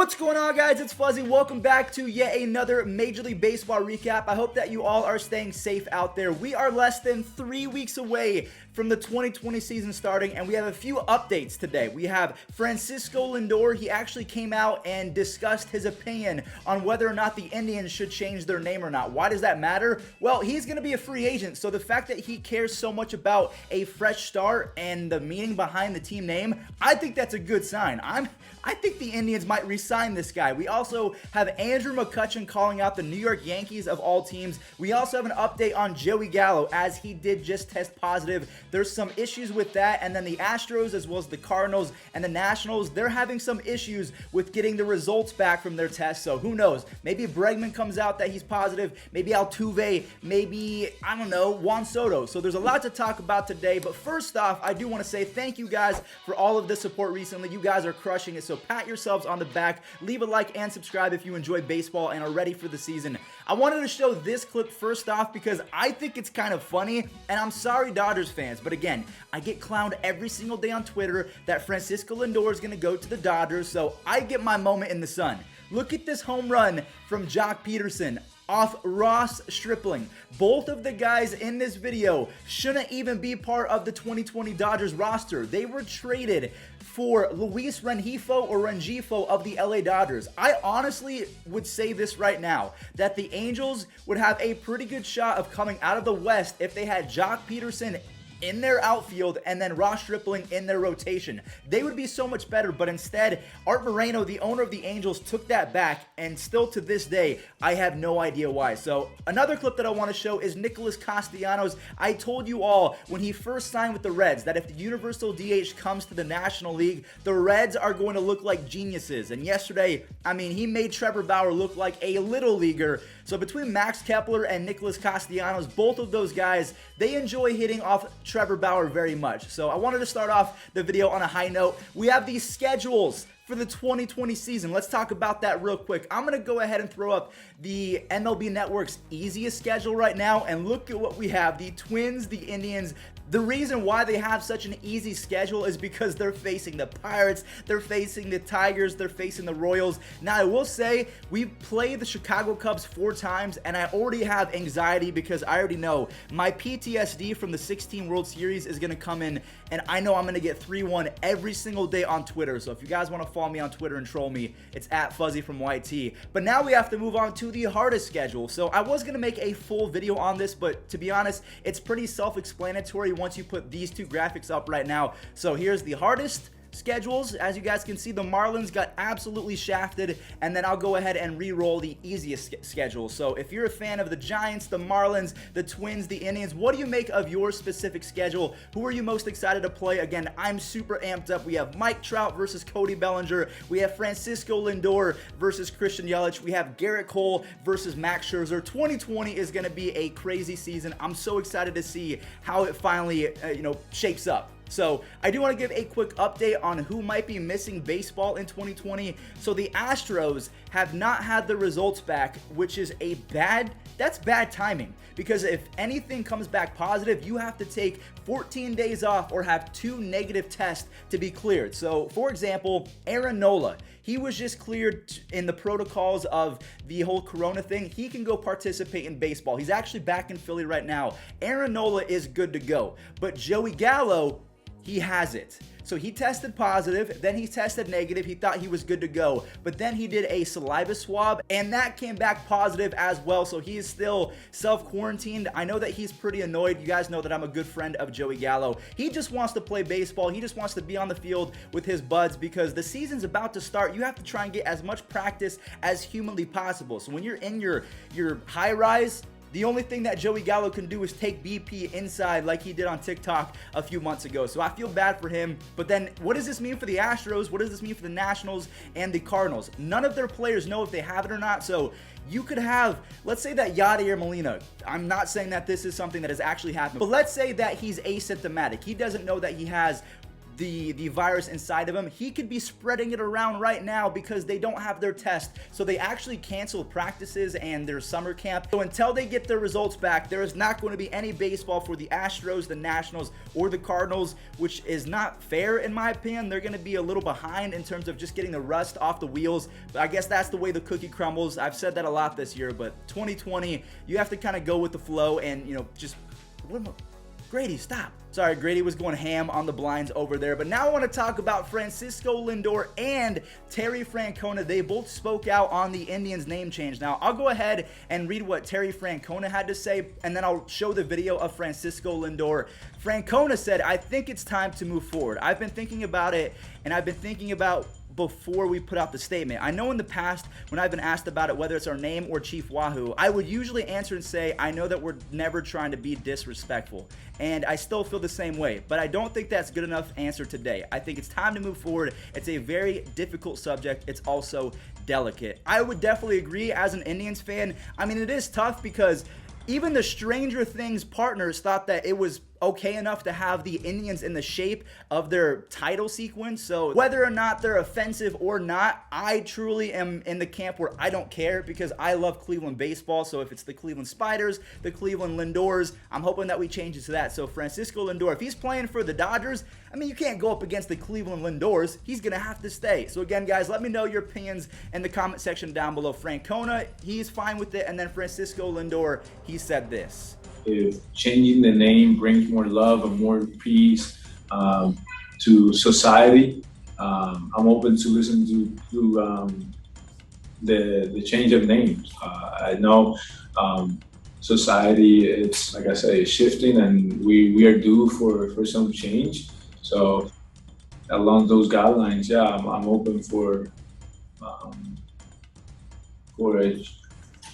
What's going on, guys? It's Fuzzy. Welcome back to yet another Major League Baseball recap. I hope that you all are staying safe out there. We are less than 3 weeks away from the 2020 season starting, and we have a few updates today. We have Francisco Lindor. He actually came out and discussed his opinion on whether or not the Indians should change their name or not. Why does that matter? Well, he's going to be a free agent, so the fact that he cares so much about a fresh start and the meaning behind the team name, I think that's a good sign. I think the Indians might re-sign this guy. We also have Andrew McCutchen calling out the New York Yankees of all teams. We also have an update on Joey Gallo, as he did just test positive. There's some issues with that, and then the Astros, as well as the Cardinals and the Nationals, they're having some issues with getting the results back from their tests, so who knows? Maybe Bregman comes out that he's positive, maybe Altuve, maybe, I don't know, Juan Soto. So there's a lot to talk about today, but first off, I do want to say thank you guys for all of the support recently. You guys are crushing it, so pat yourselves on the back, leave a like and subscribe if you enjoy baseball and are ready for the season. I wanted to show this clip first off because I think it's kind of funny, and I'm sorry Dodgers fans, but again, I get clowned every single day on Twitter that Francisco Lindor is going to go to the Dodgers, so I get my moment in the sun. Look at this home run from Jock Peterson off Ross Stripling. Both of the guys in this video shouldn't even be part of the 2020 Dodgers roster. They were traded for Luis Rengifo of the LA Dodgers. I honestly would say this right now, that the Angels would have a pretty good shot of coming out of the West if they had Jock Peterson in their outfield and then Ross Stripling in their rotation. They would be so much better, but instead, Art Moreno, the owner of the Angels, took that back, and still to this day, I have no idea why. So another clip that I want to show is Nicholas Castellanos. I told you all when he first signed with the Reds that if the Universal DH comes to the National League, the Reds are going to look like geniuses. And yesterday, I mean, he made Trevor Bauer look like a little leaguer. So between Max Kepler and Nicholas Castellanos, both of those guys, they enjoy hitting off Trevor Bauer very much. So I wanted to start off the video on a high note. We have these schedules for the 2020 season. Let's talk about that real quick. I'm going to go ahead and throw up the MLB Network's easiest schedule right now, and look at what we have. The Twins, the Indians. The reason why they have such an easy schedule is because they're facing the Pirates, they're facing the Tigers, they're facing the Royals. Now, I will say, we've played the Chicago Cubs 4 times, and I already have anxiety because I already know my PTSD from the 16 World Series is going to come in, and I know I'm going to get 3-1 every single day on Twitter. So if you guys want to follow me on Twitter and troll me, it's at Fuzzy from YT. But now we have to move on to the hardest schedule. So I was going to make a full video on this, but to be honest, it's pretty self-explanatory once you put these two graphics up right now. So here's the hardest schedules. As you guys can see, the Marlins got absolutely shafted, and then I'll go ahead and re-roll the easiest schedule. So if you're a fan of the Giants, the Marlins, the Twins, the Indians, what do you make of your specific schedule? Who are you most excited to play? Again, I'm super amped up. We have Mike Trout versus Cody Bellinger. We have Francisco Lindor versus Christian Yelich. We have Garrett Cole versus Max Scherzer. 2020 is going to be a crazy season. I'm so excited to see how it finally, shapes up. So I do want to give a quick update on who might be missing baseball in 2020. So the Astros have not had the results back, which is that's bad timing, because if anything comes back positive, you have to take 14 days off or have 2 negative tests to be cleared. So for example, Aaron Nola, he was just cleared in the protocols of the whole corona thing. He can go participate in baseball. He's actually back in Philly right now. Aaron Nola is good to go, but Joey Gallo, he has it. So he tested positive, then he tested negative. He thought he was good to go, but then he did a saliva swab, and that came back positive as well. So he is still self-quarantined. I know that he's pretty annoyed. You guys know that I'm a good friend of Joey Gallo. He just wants to play baseball. He just wants to be on the field with his buds because the season's about to start. You have to try and get as much practice as humanly possible. So when you're in your high rise, the only thing that Joey Gallo can do is take BP inside like he did on TikTok a few months ago. So I feel bad for him. But then what does this mean for the Astros? What does this mean for the Nationals and the Cardinals? None of their players know if they have it or not. So you could have, let's say that Yadier Molina, I'm not saying that this is something that has actually happened, but let's say that he's asymptomatic. He doesn't know that he has the virus inside of him, he could be spreading it around right now because they don't have their test. So they actually canceled practices and their summer camp. So until they get their results back, there is not going to be any baseball for the Astros, the Nationals, or the Cardinals, which is not fair in my opinion. They're going to be a little behind in terms of just getting the rust off the wheels, but I guess that's the way the cookie crumbles. I've said that a lot this year, but 2020, you have to kind of go with the flow and, you know, just... Grady, stop. Sorry, Grady was going ham on the blinds over there. But now I want to talk about Francisco Lindor and Terry Francona. They both spoke out on the Indians name change. Now, I'll go ahead and read what Terry Francona had to say, and then I'll show the video of Francisco Lindor. Francona said, "I think it's time to move forward. I've been thinking about it, and I've been thinking about before we put out the statement. I know in the past when I've been asked about it, whether it's our name or Chief Wahoo, I would usually answer and say, I know that we're never trying to be disrespectful. And I still feel the same way, but I don't think that's good enough answer today. I think it's time to move forward. It's a very difficult subject. It's also delicate." I would definitely agree as an Indians fan. I mean, it is tough because even the Stranger Things partners thought that it was okay enough to have the Indians in the shape of their title sequence. So whether or not they're offensive or not, I truly am in the camp where I don't care because I love Cleveland baseball. So if it's the Cleveland Spiders, the Cleveland Lindors, I'm hoping that we change it to that. So Francisco Lindor, if he's playing for the Dodgers, I mean, you can't go up against the Cleveland Lindors. He's going to have to stay. So again, guys, let me know your opinions in the comment section down below. Francona, he's fine with it. And then Francisco Lindor, he said this: "If changing the name brings more love and more peace to society, I'm open to listen to the change of names. I know society, it's like I say, is shifting, and we are due for some change. So along those guidelines, yeah, I'm open to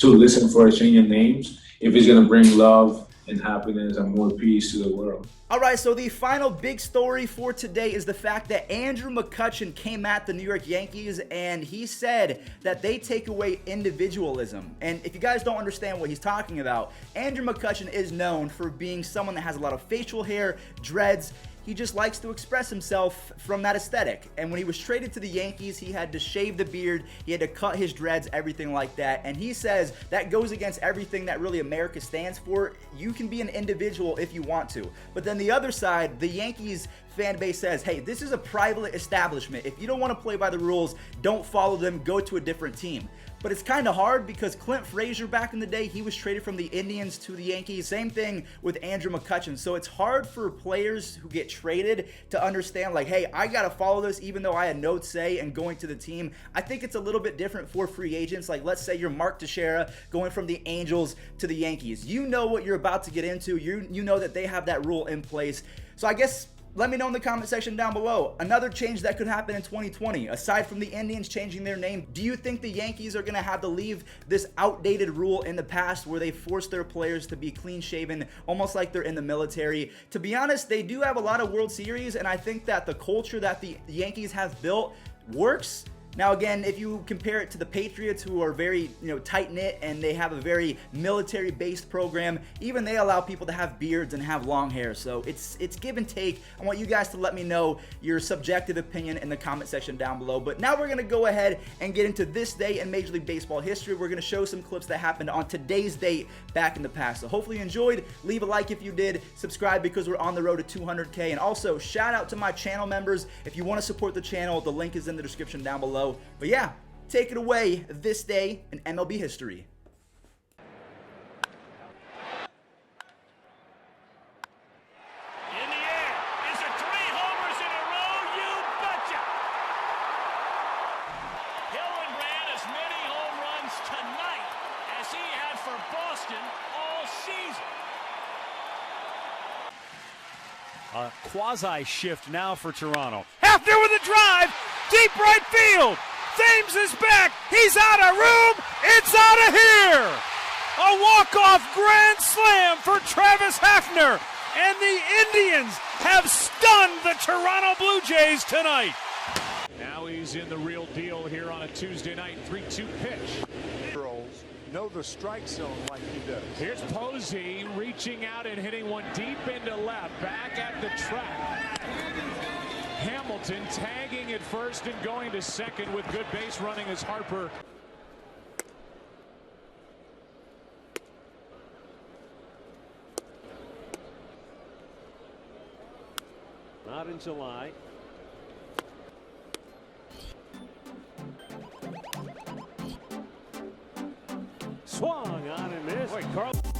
listen for a change of names if it's gonna bring love and happiness and more peace to the world." All right, so the final big story for today is the fact that Andrew McCutchen came at the New York Yankees and he said that they take away individualism. And if you guys don't understand what he's talking about, Andrew McCutchen is known for being someone that has a lot of facial hair, dreads. He just likes to express himself from that aesthetic. And when he was traded to the Yankees, he had to shave the beard, he had to cut his dreads, everything like that. And he says that goes against everything that really America stands for. You can be an individual if you want to. But then the other side, the Yankees fan base says, hey, this is a private establishment. If you don't want to play by the rules, don't follow them, go to a different team. But it's kind of hard because Clint Frazier back in the day, he was traded from the Indians to the Yankees. Same thing with Andrew McCutchen. So it's hard for players who get traded to understand, like, hey, I got to follow this even though I had no say in going to the team. I think it's a little bit different for free agents. Like, let's say you're Mark Teixeira going from the Angels to the Yankees. You know what you're about to get into. You know that they have that rule in place. So I guess let me know in the comment section down below. Another change that could happen in 2020, aside from the Indians changing their name, do you think the Yankees are going to have to leave this outdated rule in the past where they force their players to be clean shaven, almost like they're in the military? To be honest, they do have a lot of World Series, and I think that the culture that the Yankees have built works. Now, again, if you compare it to the Patriots, who are very, tight-knit, and they have a very military-based program, even they allow people to have beards and have long hair. So it's give and take. I want you guys to let me know your subjective opinion in the comment section down below. But now we're going to go ahead and get into this day in Major League Baseball history. We're going to show some clips that happened on today's date back in the past. So hopefully you enjoyed. Leave a like if you did. Subscribe because we're on the road to 200K. And also, shout out to my channel members. If you want to support the channel, the link is in the description down below. But yeah, take it away this day in MLB history. In the air, is it 3 homers in a row? You betcha! Hillenbrand has many home runs tonight as he had for Boston all season. A quasi-shift now for Toronto. Hefner with a drive, deep right field. Thames is back. He's out of room. It's out of here. A walk-off grand slam for Travis Hefner. And the Indians have stunned the Toronto Blue Jays tonight. Now he's in the real deal here on a Tuesday night 3-2 pitch. Know the strike zone like he does. Here's Posey reaching out and hitting one deep into left, back at the track. Hamilton tagging at first and going to second with good base running as Harper. Not in July. Swung on and missed. Boy, Carl.